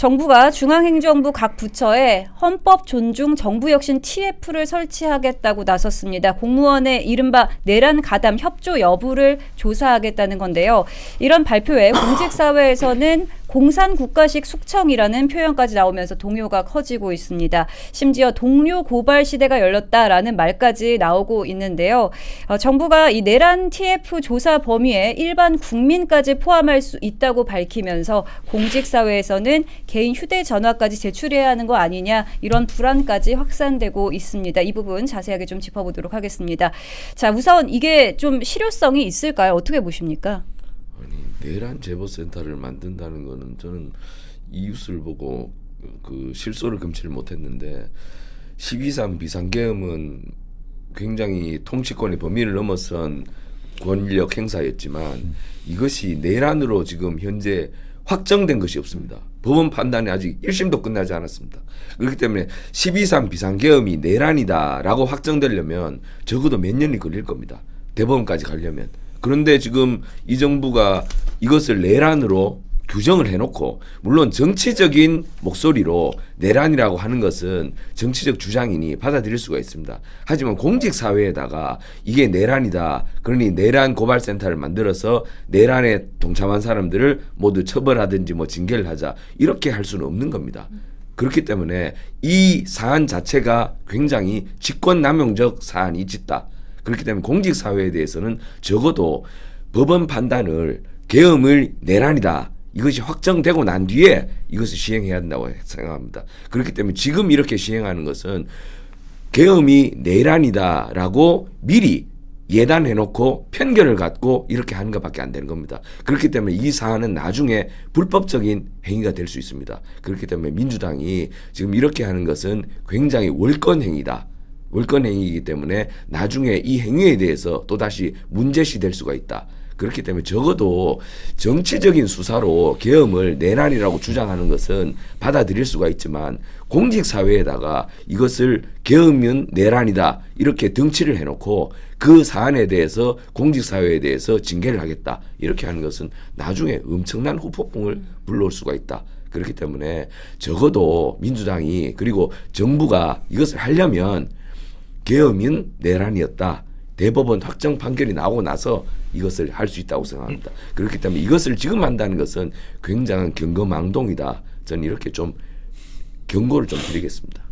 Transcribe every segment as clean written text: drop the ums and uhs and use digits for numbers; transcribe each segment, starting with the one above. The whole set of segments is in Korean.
정부가 중앙행정부 각 부처에 헌법 존중 정부혁신 TF를 설치하겠다고 나섰습니다. 공무원의 이른바 내란 가담 협조 여부를 조사하겠다는 건데요. 이런 발표에 공직사회에서는 공산국가식 숙청이라는 표현까지 나오면서 동요가 커지고 있습니다. 심지어 동료 고발 시대가 열렸다라는 말까지 나오고 있는데요. 정부가 이 내란 TF 조사 범위에 일반 국민까지 포함할 수 있다고 밝히면서 공직사회에서는 개인 휴대전화까지 제출해야 하는 거 아니냐, 이런 불안까지 확산되고 있습니다. 이 부분 자세하게 좀 짚어보도록 하겠습니다. 자, 우선 이게 좀 실효성이 있을까요? 어떻게 보십니까? 아니, 내란 제보센터를 만든다는 거는 저는 이웃을 보고 그 실소를 금치를 못했는데 12.3 비상계엄은 굉장히 통치권의 범위를 넘어선 권력 행사였지만 이것이 내란으로 지금 현재 확정된 것이 없습니다. 법원 판단이 아직 1심도 끝나지 않았습니다. 그렇기 때문에 12.3 비상계엄이 내란이다라고 확정되려면 적어도 몇 년이 걸릴 겁니다. 대법원까지 가려면. 그런데 지금 이 정부가 이것을 내란으로 규정을 해놓고, 물론 정치적인 목소리로 내란이라고 하는 것은 정치적 주장이니 받아들일 수가 있습니다. 하지만 공직사회에다가 이게 내란이다, 그러니 내란 고발센터를 만들어서 내란에 동참한 사람들을 모두 처벌하든지 뭐 징계를 하자, 이렇게 할 수는 없는 겁니다. 그렇기 때문에 이 사안 자체가 굉장히 직권남용적 사안이 짙다. 그렇기 때문에 공직사회에 대해서는 적어도 법원 판단을 계엄을 내란이다, 이것이 확정되고 난 뒤에 이것을 시행해야 된다고 생각합니다. 그렇기 때문에 지금 이렇게 시행하는 것은 계엄이 내란이다라고 미리 예단해놓고 편견을 갖고 이렇게 하는 것밖에 안 되는 겁니다. 그렇기 때문에 이 사안은 나중에 불법적인 행위가 될 수 있습니다. 그렇기 때문에 민주당이 지금 이렇게 하는 것은 굉장히 월권행위다. 월권행위이기 때문에 나중에 이 행위에 대해서 또다시 문제시될 수가 있다. 그렇기 때문에 적어도 정치적인 수사로 계엄을 내란이라고 주장하는 것은 받아들일 수가 있지만, 공직사회에다가 이것을 계엄은 내란이다 이렇게 등치를 해놓고 그 사안에 대해서 공직사회에 대해서 징계를 하겠다 이렇게 하는 것은 나중에 엄청난 후폭풍을 불러올 수가 있다. 그렇기 때문에 적어도 민주당이, 그리고 정부가 이것을 하려면 계엄은 내란이었다, 대법원 확정 판결이 나오고 나서 이것을 할 수 있다고 생각합니다. 그렇기 때문에 이것을 지금 한다는 것은 굉장한 경거망동이다. 저는 이렇게 좀 경고를 좀 드리겠습니다.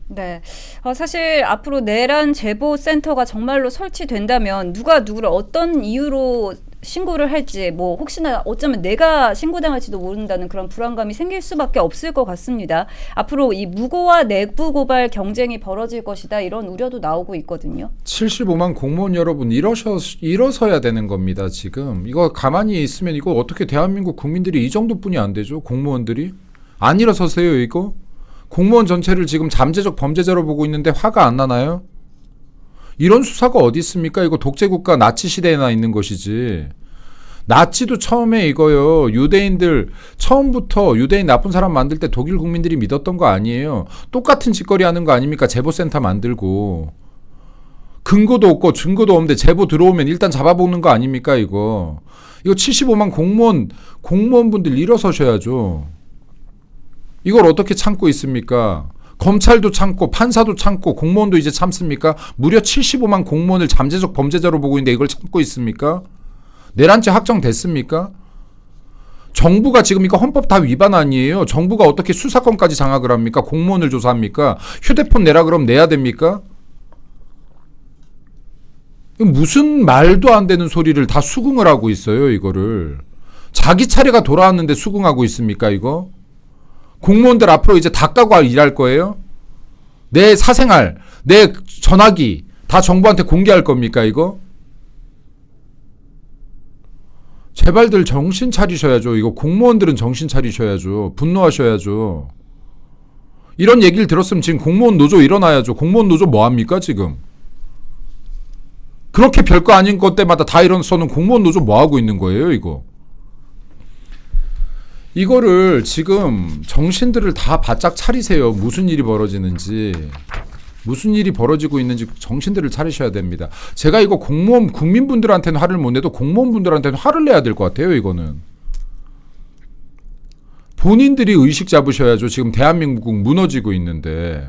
네. 사실 앞으로 내란 제보센터가 정말로 설치된다면 누가 누구를 어떤 이유로 신고를 할지, 뭐 혹시나 어쩌면 내가 신고당할지도 모른다는 그런 불안감이 생길 수밖에 없을 것 같습니다. 앞으로 이 무고와 내부 고발 경쟁이 벌어질 것이다, 이런 우려도 나오고 있거든요. 75만 공무원 여러분, 일어서야 되는 겁니다. 지금 이거 가만히 있으면 이거 어떻게 대한민국 국민들이 이 정도뿐이 안 되죠? 공무원들이 안 일어서세요. 이거 공무원 전체를 지금 잠재적 범죄자로 보고 있는데 화가 안 나나요? 이런 수사가 어디 있습니까? 이거 독재국가 나치 시대에나 있는 것이지. 나치도 처음에 이거요, 유대인들 처음부터 유대인 나쁜 사람 만들 때 독일 국민들이 믿었던 거 아니에요. 똑같은 짓거리 하는 거 아닙니까? 제보센터 만들고 근거도 없고 증거도 없는데 제보 들어오면 일단 잡아보는 거 아닙니까? 이거 75만 공무원분들 일어서셔야죠. 이걸 어떻게 참고 있습니까? 검찰도 참고 판사도 참고 공무원도 이제 참습니까? 무려 75만 공무원을 잠재적 범죄자로 보고 있는데 이걸 참고 있습니까? 내란죄 확정됐습니까? 정부가 지금 이거 헌법 다 위반 아니에요? 정부가 어떻게 수사권까지 장악을 합니까? 공무원을 조사합니까? 휴대폰 내라 그럼 내야 됩니까? 무슨 말도 안 되는 소리를 다 수긍을 하고 있어요. 이거를 자기 차례가 돌아왔는데 수긍하고 있습니까? 이거 공무원들 앞으로 이제 다 까고 일할 거예요? 내 사생활, 내 전화기 다 정부한테 공개할 겁니까? 이거? 제발들 정신 차리셔야죠. 이거 공무원들은 정신 차리셔야죠. 분노하셔야죠. 이런 얘기를 들었으면 지금 공무원 노조 일어나야죠. 공무원 노조 뭐합니까 지금? 그렇게 별거 아닌 것 때마다 다 일어서는 공무원 노조 뭐하고 있는 거예요 이거? 이거를 지금 정신들을 다 바짝 차리세요. 무슨 일이 벌어지는지, 무슨 일이 벌어지고 있는지 정신들을 차리셔야 됩니다. 제가 이거 공무원 국민분들한테는 화를 못 내도 공무원분들한테는 화를 내야 될 것 같아요. 이거는 본인들이 의식 잡으셔야죠. 지금 대한민국 무너지고 있는데.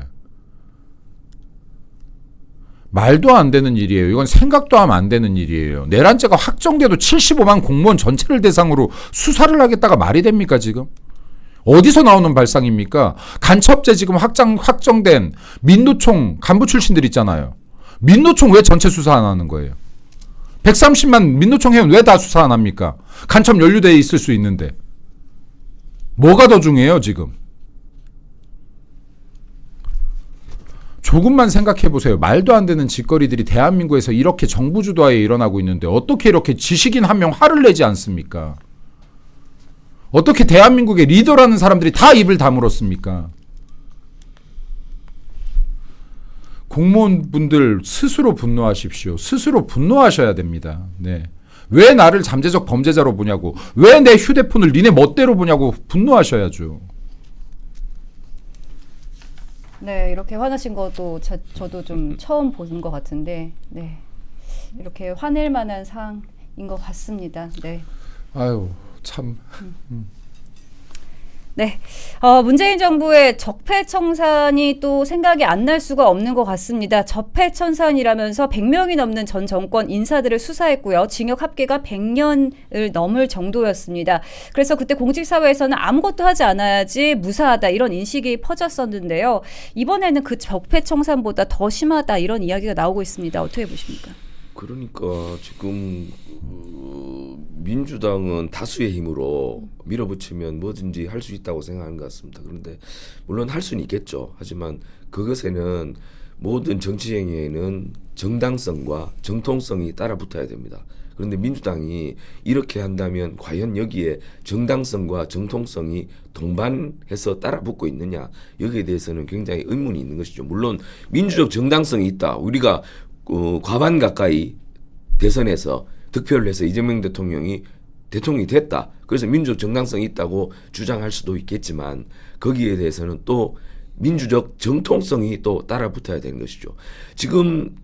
말도 안 되는 일이에요. 이건 생각도 하면 안 되는 일이에요. 내란죄가 확정돼도 75만 공무원 전체를 대상으로 수사를 하겠다가 말이 됩니까 지금? 어디서 나오는 발상입니까? 간첩죄 지금 확정된 민노총 간부 출신들 있잖아요. 민노총 왜 전체 수사 안 하는 거예요? 130만 민노총 회원 왜 다 수사 안 합니까? 간첩 연루되어 있을 수 있는데. 뭐가 더 중요해요 지금? 조금만 생각해 보세요. 말도 안 되는 짓거리들이 대한민국에서 이렇게 정부 주도하에 일어나고 있는데 어떻게 이렇게 지식인 한 명 화를 내지 않습니까? 어떻게 대한민국의 리더라는 사람들이 다 입을 다물었습니까? 공무원분들 스스로 분노하십시오. 스스로 분노하셔야 됩니다. 네. 왜 나를 잠재적 범죄자로 보냐고, 왜 내 휴대폰을 니네 멋대로 보냐고 분노하셔야죠. 네, 이렇게 화나신 것도 저도 좀 처음 보는 것 같은데, 네, 이렇게 화낼 만한 사항인 것 같습니다. 네. 아유, 참. 네, 문재인 정부의 적폐청산이 또 생각이 안 날 수가 없는 것 같습니다. 적폐청산이라면서 100명이 넘는 전 정권 인사들을 수사했고요. 징역 합계가 100년을 넘을 정도였습니다. 그래서 그때 공직사회에서는 아무것도 하지 않아야지 무사하다 이런 인식이 퍼졌었는데요. 이번에는 그 적폐청산보다 더 심하다 이런 이야기가 나오고 있습니다. 어떻게 보십니까? 그러니까 지금 민주당은 다수의 힘으로 밀어붙이면 뭐든지 할 수 있다고 생각하는 것 같습니다. 그런데 물론 할 수는 있겠죠. 하지만 그것에는 모든 정치 행위에는 정당성과 정통성이 따라붙어야 됩니다. 그런데 민주당이 이렇게 한다면 과연 여기에 정당성과 정통성이 동반해서 따라붙고 있느냐, 여기에 대해서는 굉장히 의문이 있는 것이죠. 물론 민주적 정당성이 있다. 우리가 과반 가까이 대선에서 득표를 해서 이재명 대통령이 됐다. 그래서 민주적 정당성이 있다고 주장할 수도 있겠지만 거기에 대해서는 또 민주적 정통성이 또 따라붙어야 되는 것이죠. 지금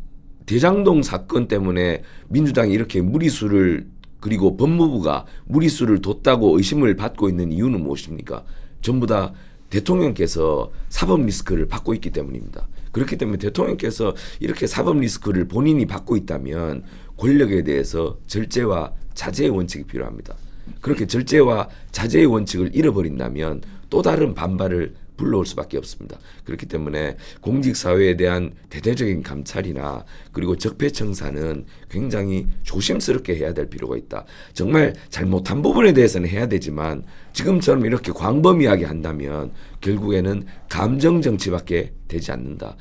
대장동 사건 때문에 민주당이 이렇게 무리수를, 그리고 법무부가 무리수를 뒀다고 의심을 받고 있는 이유는 무엇입니까? 전부 다 대통령께서 사법 리스크를 받고 있기 때문입니다. 그렇기 때문에 대통령께서 이렇게 사법 리스크를 본인이 받고 있다면 권력에 대해서 절제와 자제의 원칙이 필요합니다. 그렇게 절제와 자제의 원칙을 잃어버린다면 또 다른 반발을 불러올 수밖에 없습니다. 그렇기 때문에 공직사회에 대한 대대적인 감찰이나 그리고 적폐청산은 굉장히 조심스럽게 해야 될 필요가 있다. 정말 잘못한 부분에 대해서는 해야 되지만 지금처럼 이렇게 광범위하게 한다면 결국에는 감정정치밖에 되지 않는다.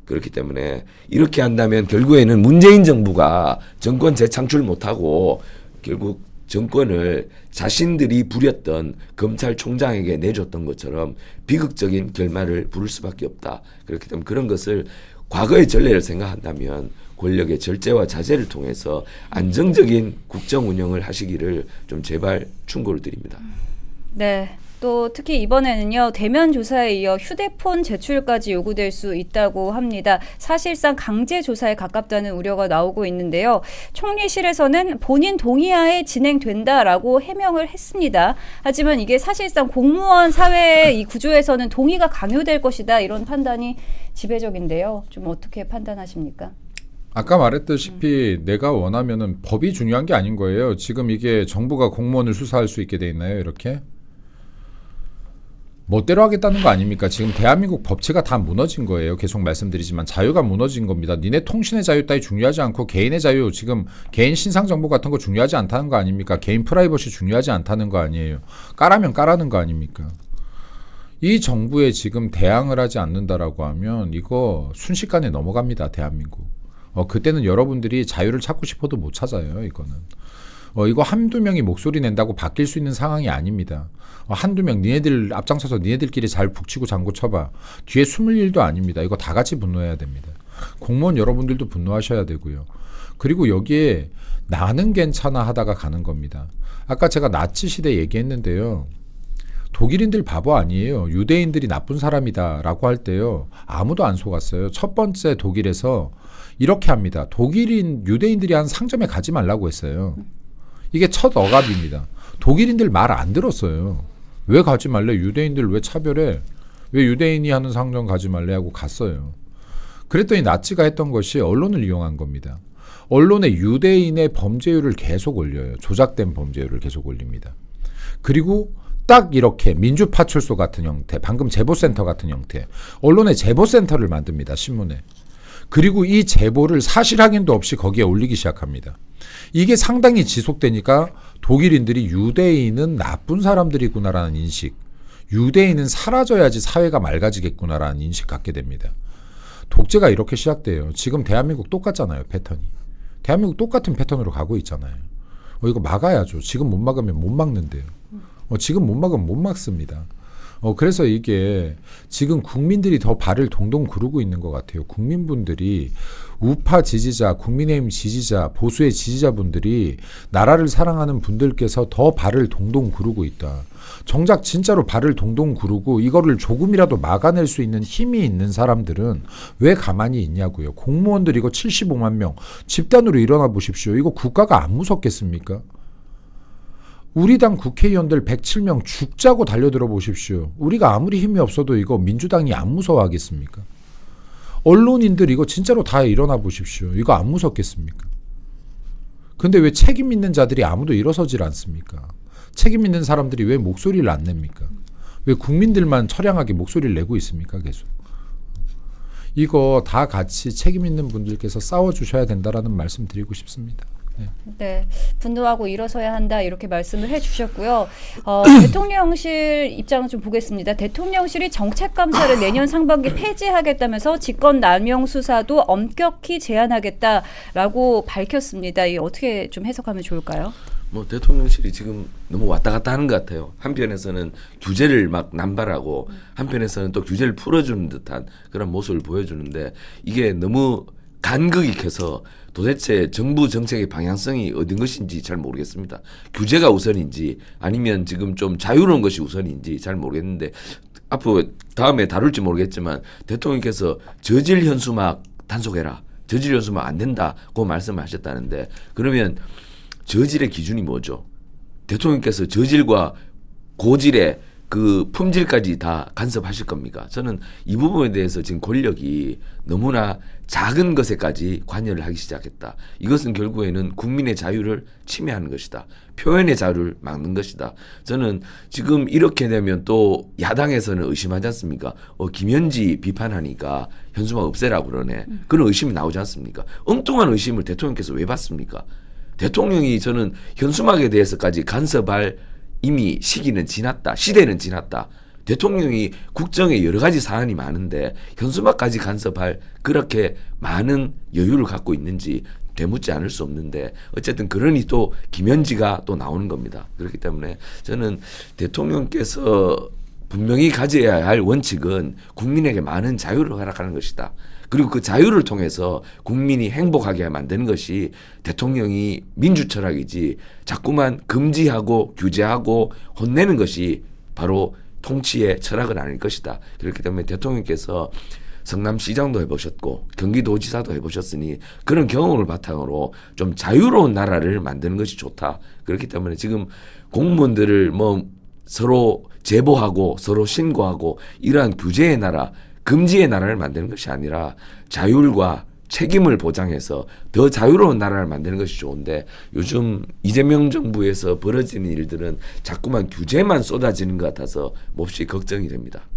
그렇기 때문에 이렇게 한다면 결국에는 문재인 정부가 정권 재창출 못하고 결국 정권을 자신들이 부렸던 검찰총장에게 내줬던 것처럼 비극적인 결말을 부를 수밖에 없다. 그렇기 때문에 그런 것을 과거의 전례를 생각한다면 권력의 절제와 자제를 통해서 안정적인 국정 운영을 하시기를 좀 제발 충고를 드립니다. 네. 또 특히 이번에는요, 대면 조사에 이어 휴대폰 제출까지 요구될 수 있다고 합니다. 사실상 강제 조사에 가깝다는 우려가 나오고 있는데요. 총리실에서는 본인 동의하에 진행된다라고 해명을 했습니다. 하지만 이게 사실상 공무원 사회의 이 구조에서는 동의가 강요될 것이다 이런 판단이 지배적인데요. 좀 어떻게 판단하십니까? 아까 말했다시피 내가 원하면은 법이 중요한 게 아닌 거예요. 지금 이게 정부가 공무원을 수사할 수 있게 돼 있나요? 이렇게? 멋대로 하겠다는 거 아닙니까? 지금 대한민국 법치가 다 무너진 거예요. 계속 말씀드리지만 자유가 무너진 겁니다. 니네 통신의 자유 따위 중요하지 않고 개인의 자유, 지금 개인 신상 정보 같은 거 중요하지 않다는 거 아닙니까? 개인 프라이버시 중요하지 않다는 거 아니에요. 까라면 까라는 거 아닙니까? 이 정부에 지금 대항을 하지 않는다라고 하면 이거 순식간에 넘어갑니다. 대한민국. 그때는 여러분들이 자유를 찾고 싶어도 못 찾아요. 이거는. 이거 한두 명이 목소리 낸다고 바뀔 수 있는 상황이 아닙니다. 한두 명 니네들 앞장서서 니네들끼리 잘 북치고 장구 쳐봐. 뒤에 숨을 일도 아닙니다. 이거 다 같이 분노해야 됩니다. 공무원 여러분들도 분노하셔야 되고요. 그리고 여기에 나는 괜찮아 하다가 가는 겁니다. 아까 제가 나치 시대 얘기했는데요. 독일인들 바보 아니에요. 유대인들이 나쁜 사람이다 라고 할 때요. 아무도 안 속았어요. 첫 번째 독일에서 이렇게 합니다. 독일인 유대인들이 한 상점에 가지 말라고 했어요. 이게 첫 억압입니다. 독일인들 말 안 들었어요. 왜 가지 말래? 유대인들 왜 차별해? 왜 유대인이 하는 상점 가지 말래 하고 갔어요. 그랬더니 나치가 했던 것이 언론을 이용한 겁니다. 언론에 유대인의 범죄율을 계속 올려요. 조작된 범죄율을 계속 올립니다. 그리고 딱 이렇게 민주파출소 같은 형태, 방금 제보센터 같은 형태, 언론에 제보센터를 만듭니다. 신문에. 그리고 이 제보를 사실 확인도 없이 거기에 올리기 시작합니다. 이게 상당히 지속되니까 독일인들이 유대인은 나쁜 사람들이구나라는 인식, 유대인은 사라져야지 사회가 맑아지겠구나라는 인식 갖게 됩니다. 독재가 이렇게 시작돼요. 지금 대한민국 똑같잖아요. 패턴이. 대한민국 똑같은 패턴으로 가고 있잖아요. 이거 막아야죠. 지금 못 막으면 못 막는데요. 지금 못 막으면 못 막습니다. 그래서 이게 지금 국민들이 더 발을 동동 구르고 있는 것 같아요. 국민분들이 우파 지지자, 국민의힘 지지자, 보수의 지지자분들이 나라를 사랑하는 분들께서 더 발을 동동 구르고 있다. 정작 진짜로 발을 동동 구르고 이거를 조금이라도 막아낼 수 있는 힘이 있는 사람들은 왜 가만히 있냐고요. 공무원들 이거 75만 명 집단으로 일어나 보십시오. 이거 국가가 안 무섭겠습니까? 우리 당 국회의원들 107명 죽자고 달려들어 보십시오. 우리가 아무리 힘이 없어도 이거 민주당이 안 무서워하겠습니까? 언론인들 이거 진짜로 다 일어나 보십시오. 이거 안 무섭겠습니까? 근데 왜 책임 있는 자들이 아무도 일어서질 않습니까? 책임 있는 사람들이 왜 목소리를 안 냅니까? 왜 국민들만 처량하게 목소리를 내고 있습니까? 계속. 이거 다 같이 책임 있는 분들께서 싸워주셔야 된다라는 말씀 드리고 싶습니다. 네, 분노하고 일어서야 한다 이렇게 말씀을 해주셨고요. 대통령실 입장을 좀 보겠습니다. 대통령실이 정책감사를 내년 상반기 폐지하겠다면서 직권남용 수사도 엄격히 제한하겠다라고 밝혔습니다. 이 어떻게 좀 해석하면 좋을까요? 뭐 대통령실이 지금 너무 왔다 갔다 하는 것 같아요. 한편에서는 규제를 막 남발하고 한편에서는 또 규제를 풀어주는 듯한 그런 모습을 보여주는데 이게 너무 간극이 커서 도대체 정부 정책의 방향성이 어딘 것인지 잘 모르겠습니다. 규제가 우선인지 아니면 지금 좀 자유로운 것이 우선인지 잘 모르겠는데 앞으로 다음에 다룰지 모르겠지만 대통령께서 저질 현수막 단속해라. 저질 현수막 안 된다고 말씀을 하셨다는데 그러면 저질의 기준이 뭐죠? 대통령께서 저질과 고질의 그 품질까지 다 간섭하실 겁니까? 저는 이 부분에 대해서 지금 권력이 너무나 작은 것에까지 관여를 하기 시작했다. 이것은 결국에는 국민의 자유를 침해하는 것이다. 표현의 자유를 막는 것이다. 저는 지금 이렇게 되면 또 야당에서는 의심하지 않습니까? 김현지 비판하니까 현수막 없애라고 그러네. 그런 의심이 나오지 않습니까? 엉뚱한 의심을 대통령께서 왜 받습니까? 대통령이 저는 현수막에 대해서까지 간섭할 이미 시기는 지났다. 시대는 지났다. 대통령이 국정에 여러 가지 사안이 많은데 현수막까지 간섭할 그렇게 많은 여유를 갖고 있는지 되묻지 않을 수 없는데 어쨌든 그러니 또 김현지가 또 나오는 겁니다. 그렇기 때문에 저는 대통령께서 분명히 가져야 할 원칙은 국민에게 많은 자유를 허락하는 것이다. 그리고 그 자유를 통해서 국민이 행복하게 만드는 것이 대통령이 민주 철학이지 자꾸만 금지하고 규제하고 혼내는 것이 바로 통치의 철학은 아닐 것이다. 그렇기 때문에 대통령께서 성남시장도 해보셨고 경기도지사도 해보셨으니 그런 경험을 바탕으로 좀 자유로운 나라를 만드는 것이 좋다. 그렇기 때문에 지금 공무원들을 뭐 서로 제보하고 서로 신고하고 이러한 규제의 나라, 금지의 나라를 만드는 것이 아니라 자율과 책임을 보장해서 더 자유로운 나라를 만드는 것이 좋은데 요즘 이재명 정부에서 벌어지는 일들은 자꾸만 규제만 쏟아지는 것 같아서 몹시 걱정이 됩니다.